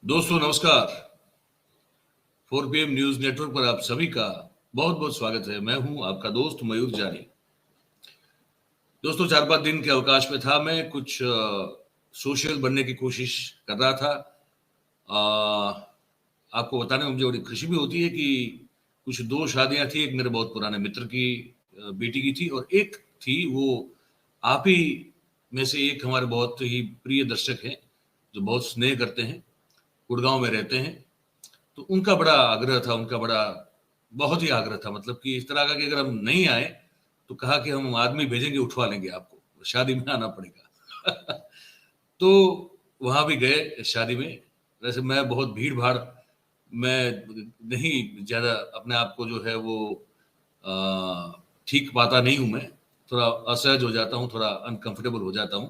दोस्तों नमस्कार। 4 PM news network पर आप सभी का बहुत बहुत स्वागत है। मैं हूं आपका दोस्त मयूर जानी। दोस्तों 4-5 दिन के अवकाश में था। मैं कुछ सोशल बनने की कोशिश कर रहा था। आपको बताने में मुझे बड़ी खुशी भी होती है कि कुछ 2 शादियां थी। एक मेरे बहुत पुराने मित्र की बेटी की थी और एक थी वो आप ही में से एक हमारे बहुत ही प्रिय दर्शक हैं जो बहुत स्नेह करते हैं, गुड़गांव में रहते हैं। तो उनका बड़ा आग्रह था, उनका बड़ा बहुत ही आग्रह था, मतलब कि इस तरह का कि अगर हम नहीं आए तो कहा कि हम आदमी भेजेंगे, उठवा लेंगे आपको, शादी में आना पड़ेगा। तो वहां भी गए शादी में। वैसे मैं बहुत भीड़ भाड़ मैं नहीं ज्यादा अपने आप को जो है वो ठीक पाता नहीं हूं। मैं थोड़ा असहज हो जाता हूँ, थोड़ा अनकंफर्टेबल हो जाता हूँ,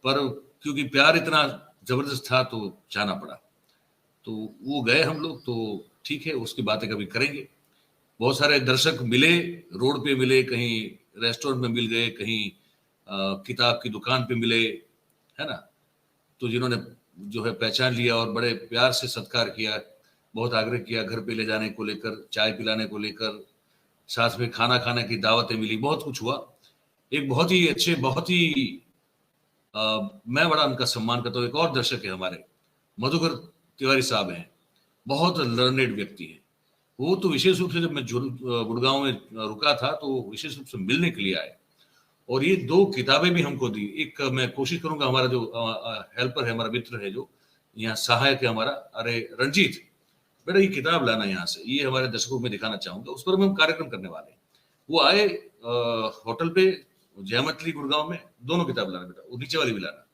पर क्योंकि प्यार इतना जबरदस्त था तो जाना पड़ा। तो वो गए हम लोग, तो ठीक है, उसकी बातें कभी करेंगे। बहुत सारे दर्शक मिले, रोड पे मिले, कहीं रेस्टोरेंट में मिल गए, कहीं किताब की दुकान पे मिले, है ना। तो जिन्होंने जो है पहचान लिया और बड़े प्यार से सत्कार किया, बहुत आग्रह किया घर पे ले जाने को लेकर, चाय पिलाने को लेकर, साथ में खाना खाने की दावतें मिली, बहुत कुछ हुआ। एक बहुत ही अच्छे, बहुत ही मैं बड़ा उनका सम्मान करता हूँ। एक और दर्शक है हमारे, मधुकर तिवारी साहब हैं, बहुत लर्नेड व्यक्ति है। वो तो विशेष रूप से जब मैं गुड़गांव में रुका था तो विशेष रूप से मिलने के लिए आए और ये 2 किताबें भी हमको दी। एक मैं कोशिश करूंगा, हमारा जो हेल्पर है, हमारा मित्र है जो यहाँ सहायक है हमारा, अरे रंजीत, बेटा ये किताब लाना यहाँ से, ये हमारे दर्शकों में दिखाना चाहूंगा। उस पर हम कार्यक्रम करने वाले हैं। वो आए होटल पे, जयमतली गुड़गांव में। दोनों किताब लाना बेटा, वो नीचे वाली भी लाना,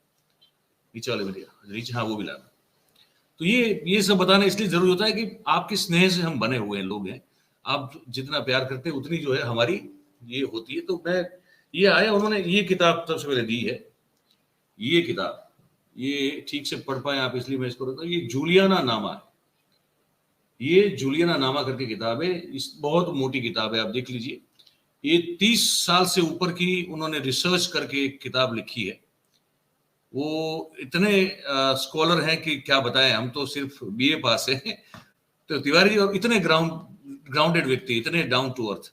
नीचे वाली भी, नीचे, हाँ वो भी लाना। तो ये सब बताना इसलिए जरूरी होता है कि आपके स्नेह से हम बने हुए लोग हैं। आप जितना प्यार करते हैं उतनी जो है हमारी ये होती है। तो मैं ये आया, उन्होंने ये किताब सबसे पहले दी है। ये किताब, ये ठीक से पढ़ पाए आप इसलिए मैं इसको रखता हूँ। ये जूलियाना नामा है, ये जूलियाना नामा करके किताब है। इस बहुत मोटी किताब है, आप देख लीजिए। ये 30 साल से ऊपर की उन्होंने रिसर्च करके एक किताब लिखी है। वो इतने स्कॉलर हैं कि क्या बताएं, हम तो सिर्फ बीए पास है। तो तिवारी जी और इतने ग्राउंडेड व्यक्ति, इतने डाउन टू अर्थ।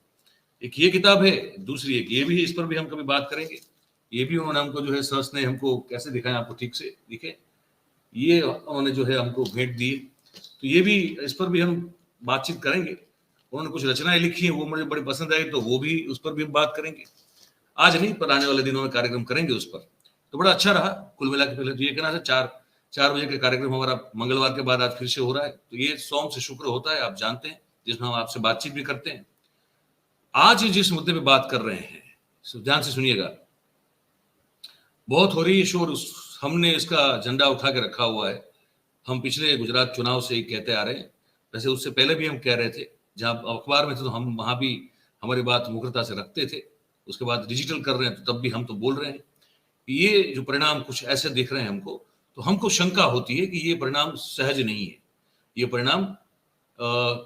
एक ये किताब है, दूसरी एक ये भी है, इस पर भी हम कभी बात करेंगे। ये भी उन्होंने हमको जो है सर ने हमको कैसे दिखाएं, आपको ठीक से दिखे, ये उन्होंने जो है हमको भेंट दी। तो ये भी, इस पर भी हम बातचीत करेंगे। उन्होंने कुछ रचनाएं लिखी हैं, वो मुझे बड़ी पसंद आई, तो वो भी, उस पर भी हम बात करेंगे। आज नहीं, पर आने वाले दिनों में कार्यक्रम करेंगे उस पर। तो बड़ा अच्छा रहा कुल मिला के। पहले तो ये कहना था 4 बजे का कार्यक्रम हमारा मंगलवार के बाद आज फिर से हो रहा है। तो ये सोम से शुक्र होता है, आप जानते हैं, जिसमें हम आपसे बातचीत भी करते हैं। आज जिस मुद्दे पे बात कर रहे हैं, ध्यान से सुनिएगा। बहुत हो रही है शोर, हमने इसका झंडा उठा के रखा हुआ है। हम पिछले गुजरात चुनाव से ही कहते आ रहे हैं, वैसे उससे पहले भी हम कह रहे थे। जहां अखबार में थे तो हम वहां भी हमारी बात मुखरता से रखते थे। उसके बाद डिजिटल कर रहे हैं तो तब भी हम तो बोल रहे हैं। ये जो परिणाम कुछ ऐसे दिख रहे हैं हमको, तो हमको शंका होती है कि ये परिणाम सहज नहीं है, ये परिणाम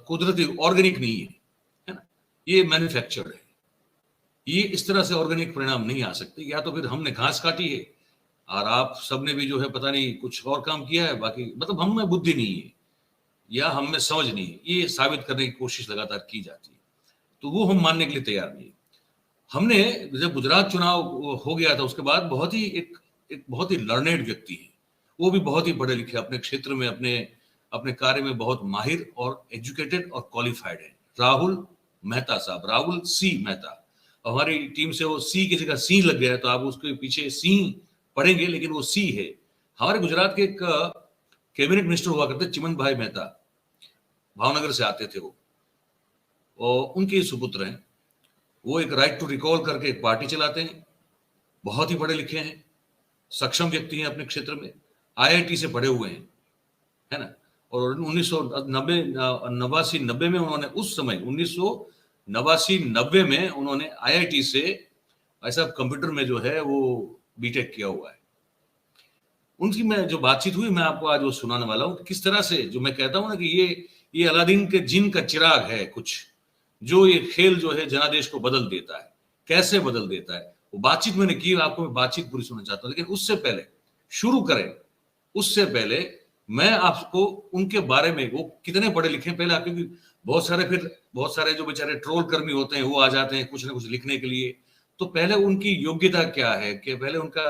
कुदरती ऑर्गेनिक नहीं है ना, ये मैन्युफैक्चर्ड है। ये इस तरह से ऑर्गेनिक परिणाम नहीं आ सकते। या तो फिर हमने घास काटी है और आप सबने भी जो है पता नहीं कुछ और काम किया है, बाकी मतलब हम में बुद्धि नहीं है या हम में समझ नहीं है, ये साबित करने की कोशिश लगातार की जाती है। तो वो हम मानने के लिए तैयार नहीं है। हमने, जब गुजरात चुनाव हो गया था उसके बाद, बहुत ही एक बहुत ही लर्नेड व्यक्ति है, वो भी बहुत ही पढ़े लिखे, अपने क्षेत्र में, अपने अपने कार्य में बहुत माहिर और एजुकेटेड और क्वालिफाइड है, राहुल मेहता साहब, राहुल सी मेहता। हमारी टीम से वो सी की जगह सी लग गया है, तो आप उसके पीछे सी पढ़ेंगे, लेकिन वो सी है। हमारे गुजरात के एक कैबिनेट मिनिस्टर हुआ करते, चिमन भाई मेहता, भावनगर से आते थे वो, और उनके सुपुत्र हैं। वो एक राइट टू रिकॉल करके एक पार्टी चलाते हैं, बहुत ही पढ़े लिखे हैं, सक्षम व्यक्ति हैं अपने क्षेत्र में, आईआईटी से पढ़े हुए हैं, है ना। और 1989-90 में उन्होंने, उस समय 1989-90 में उन्होंने आईआईटी से ऐसा कंप्यूटर में जो है वो बीटेक किया हुआ है। उनकी मैं जो बातचीत हुई, मैं आपको आज वो सुनाने वाला हूँ, किस तरह से, जो मैं कहता हूँ ना कि ये अलादीन के जिन का चिराग है कुछ, जो ये खेल जो है जनादेश को बदल देता है, कैसे बदल देता है। वो बातचीत मैंने की, आपको मैं बातचीत पूरी सुनना चाहता हूँ, लेकिन उससे पहले शुरू करें, उससे पहले मैं आपको उनके बारे में, वो कितने पढ़े लिखे पहले आप, क्योंकि बहुत सारे जो बेचारे ट्रोल कर्मी होते हैं वो आ जाते हैं कुछ ना कुछ लिखने के लिए, तो पहले उनकी योग्यता क्या है, कि पहले उनका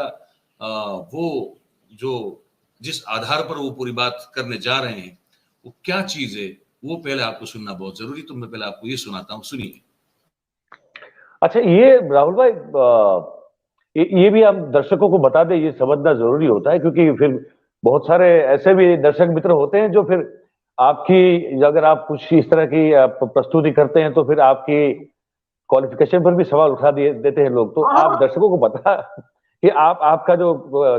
वो जो जिस आधार पर वो पूरी बात करने जा रहे हैं वो क्या चीज है, वो पहले आपको सुनना बहुत जरूरी। तो मैं पहले आपको ये सुनाता हूँ, सुनिए। अच्छा, ये राहुल भाई, ये भी हम दर्शकों को बता दें, ये समझना जरूरी होता है, क्योंकि फिर बहुत सारे ऐसे भी दर्शक मित्र होते हैं जो फिर आपकी, अगर आप कुछ इस तरह की आप प्रस्तुति करते हैं तो फिर आपकी क्वालिफिकेशन पर भी सवाल उठा देते हैं लोग। तो आप दर्शकों को बता कि आपका जो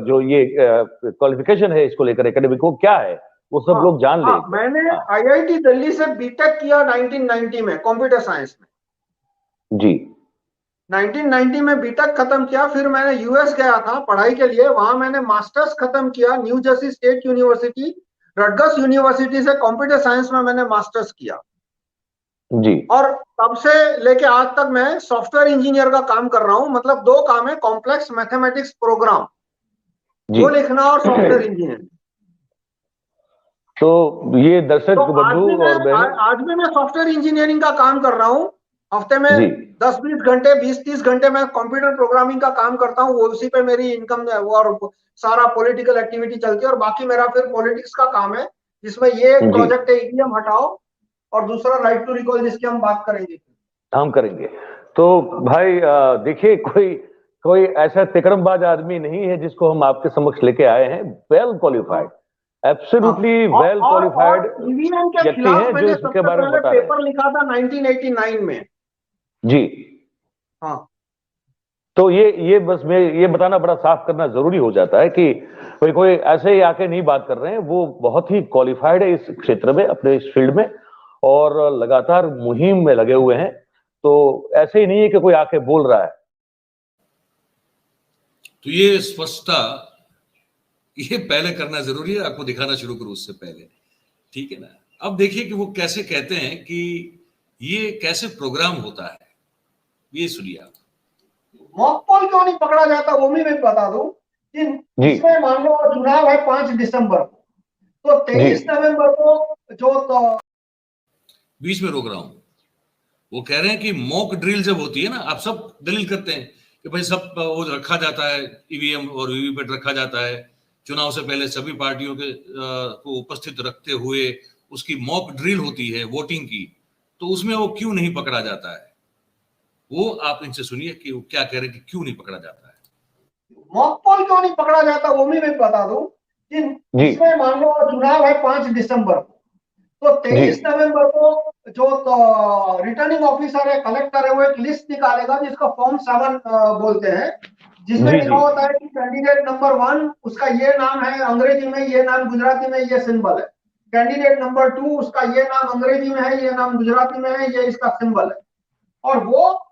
जो ये क्वालिफिकेशन है इसको लेकर एकेडमिक को क्या है, वो सब लोग जान ले। मैंने आईआईटी दिल्ली से बीटेक किया 1990 में कंप्यूटर साइंस में जी। 1990 में बीटेक खत्म किया, फिर मैंने यूएस गया था पढ़ाई के लिए, वहां मैंने मास्टर्स खत्म किया new Jersey state university, Rutgers university से कंप्यूटर साइंस में मैंने मास्टर्स किया जी। और तब से लेके आज तक मैं सॉफ्टवेयर इंजीनियर का काम कर रहा हूं। मतलब दो काम है, कॉम्प्लेक्स मैथमेटिक्स प्रोग्राम वो लिखना और सॉफ्टवेयर इंजीनियर। तो ये दर्शक तो बंधु और आज भी मैं सॉफ्टवेयर इंजीनियरिंग का काम कर रहा हूं। हफ्ते में 10-20 घंटे, 20-30 घंटे मैं कंप्यूटर प्रोग्रामिंग का काम करता हूँ, वो उसी पे मेरी इनकम और सारा पॉलिटिकल एक्टिविटी चलती है। और बाकी मेरा फिर पॉलिटिक्स का काम है, जिसमें ये एक प्रोजेक्ट है ईवीएम हटाओ, और दूसरा राइट टू रिकॉल, जिसकी हम बात करेंगे। तो भाई देखिए, कोई ऐसा तिकड़मबाज आदमी नहीं है जिसको हम आपके समक्ष लेके आए हैं। Well qualified, absolutely well qualified व्यक्ति है जो इसके बारे में बता रहे हैं। पेपर लिखा था 1989 में। जी हाँ। तो ये बस मैं ये बताना बड़ा साफ करना जरूरी हो जाता है कि कोई ऐसे ही आके नहीं बात कर रहे हैं, वो बहुत ही क्वालिफाइड है इस क्षेत्र में, अपने इस फील्ड में, और लगातार मुहिम में लगे हुए हैं। तो ऐसे ही नहीं है कि कोई आके बोल रहा है। तो ये स्पष्टता ये पहले करना जरूरी है, आपको दिखाना शुरू करूं उससे पहले, ठीक है ना। अब देखिए कि वो कैसे कहते हैं कि ये कैसे प्रोग्राम होता है, ये सुनिए आप। मॉक पोल क्यों नहीं पकड़ा जाता वो भी मैं बता दूं कि इसमें मान लो चुनाव है 5 दिसंबर को, तो 23 नवंबर को जो बीच में रोक रहा हूं, वो कह रहे हैं कि मॉक ड्रिल जब होती है ना, आप सब दलील करते हैं कि भाई सब वो रखा जाता है, ईवीएम और वीवीपैट रखा जाता है, चुनाव से पहले सभी पार्टियों के को उपस्थित रखते हुए उसकी मॉक ड्रिल होती है वोटिंग की, तो उसमें वो क्यों नहीं पकड़ा जाता है? वो आप इनसे सुनिए कि वो क्या कह रहे हैं कि क्यों नहीं पकड़ा जाता है। मॉक पोल क्यों नहीं पकड़ा जाता वो भी मैं बता दूं कि इसमें मान लो चुनाव है 5 दिसंबर को, तो 23 नवंबर को जो रिटर्निंग ऑफिसर है, कलेक्टर है, वो एक लिस्ट निकालेगा जिसको फॉर्म 7 बोलते हैं, जिसमें लिखा होता है कि कैंडिडेट नंबर 1 उसका ये नाम है अंग्रेजी में, ये नाम गुजराती में, ये सिंबल है। कैंडिडेट नंबर 2 उसका ये नाम अंग्रेजी में है, ये नाम गुजराती में है, ये इसका सिंबल है। और वो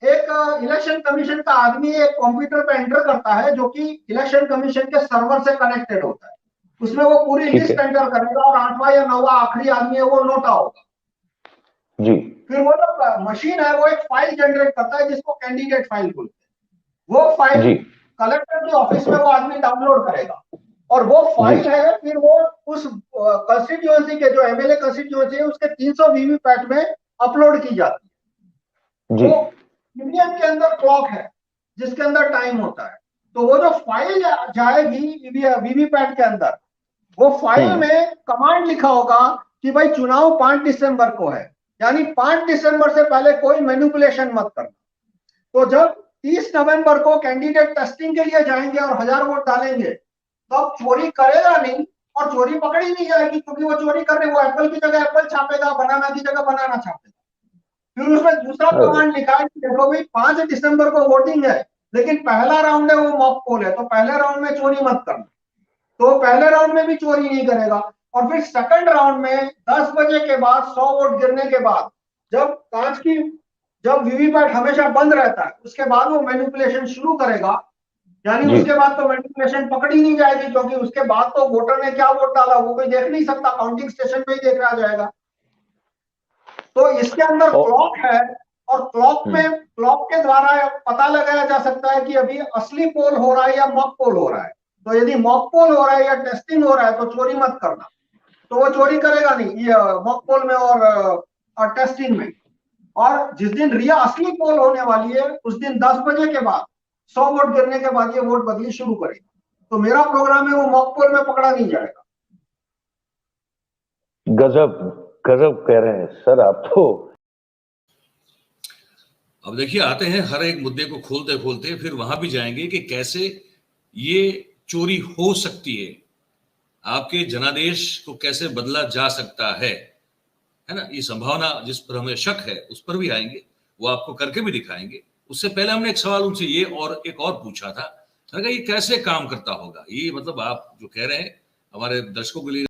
एक इलेक्शन कमीशन का आदमी एक कंप्यूटर पे एंटर करता है, जो कि इलेक्शन कमीशन के सर्वर से कनेक्टेड होता है। उसमें वो पूरी लिस्ट एंटर करेगा और 8वां या 9वां आखिरी आदमी है वो नोटा होगा जी। फिर वो जो मशीन है वो एक फाइल जनरेट करता है जिसको कैंडिडेट फाइल बोलते हैं। वो फाइल कलेक्टर के ऑफिस में वो आदमी डाउनलोड करेगा, और वो फाइल है फिर वो उस कंस्टिट्यूएंसी के जो एमएलए कंस्टिट्यूएंसी है उसके 300 वीवीपैट में अपलोड की जाती है। वो ईवीएम के अंदर क्लॉक है जिसके अंदर टाइम होता है, तो वो जो फाइल जाएगी वीवीपैट के अंदर, वो फाइल में कमांड लिखा होगा कि भाई चुनाव 5 दिसंबर को है, यानी 5 दिसंबर से पहले कोई मैनिपुलेशन मत करना। तो जब 30 नवंबर को कैंडिडेट टेस्टिंग के लिए जाएंगे और 1000 वोट डालेंगे, तब चोरी करेगा नहीं और चोरी पकड़ी नहीं जाएगी, क्योंकि वो चोरी कर रहे, वो एप्पल की जगह एप्पल छापेगा, बनाना की जगह बनाना छापेगा। फिर उसमें दूसरा कमांड लिखा है कि देखो भाई 5 दिसंबर को वोटिंग है, लेकिन पहला राउंड है वो मॉक पोल है, तो पहले राउंड में चोरी मत करना। तो पहले राउंड में भी चोरी नहीं करेगा। और फिर सेकंड राउंड में 10 बजे के बाद 100 वोट गिरने के बाद, जब वीवीपैट हमेशा बंद रहता है, उसके बाद वो मैनिपुलेशन शुरू करेगा। यानी उसके बाद तो मैनिपुलेशन पकड़ी नहीं जाएगी, क्योंकि उसके बाद तो वोटर ने क्या वोट डाला वो कोई देख नहीं सकता, काउंटिंग स्टेशन पे ही देखा जाएगा। तो इसके अंदर क्लॉक है, और क्लॉक के द्वारा पता लगाया जा सकता है कि अभी असली पोल हो रहा है या मॉक पोल हो रहा है। तो यदि मॉक पोल हो रहा है या टेस्टिंग हो रहा है तो चोरी मत करना, तो वो चोरी करेगा नहीं ये मॉक पोल में और टेस्टिंग में। और जिस दिन रिया असली पोल होने वाली है उस दिन 10 बजे के बाद 100 वोट गिरने के बाद ये वोट बदली शुरू करेगा। तो मेरा प्रोग्राम है वो मॉक पोल में पकड़ा नहीं जाएगा। गजब गजब कह रहे हैं सर आप तो। अब देखिए आते हैं हर एक मुद्दे को खोलते खोलते फिर वहां भी जाएंगे कि कैसे ये चोरी हो सकती है, आपके जनादेश को कैसे बदला जा सकता है ना, ये संभावना जिस पर हमें शक है उस पर भी आएंगे, वो आपको करके भी दिखाएंगे। उससे पहले हमने एक सवाल उनसे ये और एक और पूछा था, मैंने कहा ये कैसे काम करता होगा, ये मतलब आप जो कह रहे हैं हमारे दर्शकों के लिए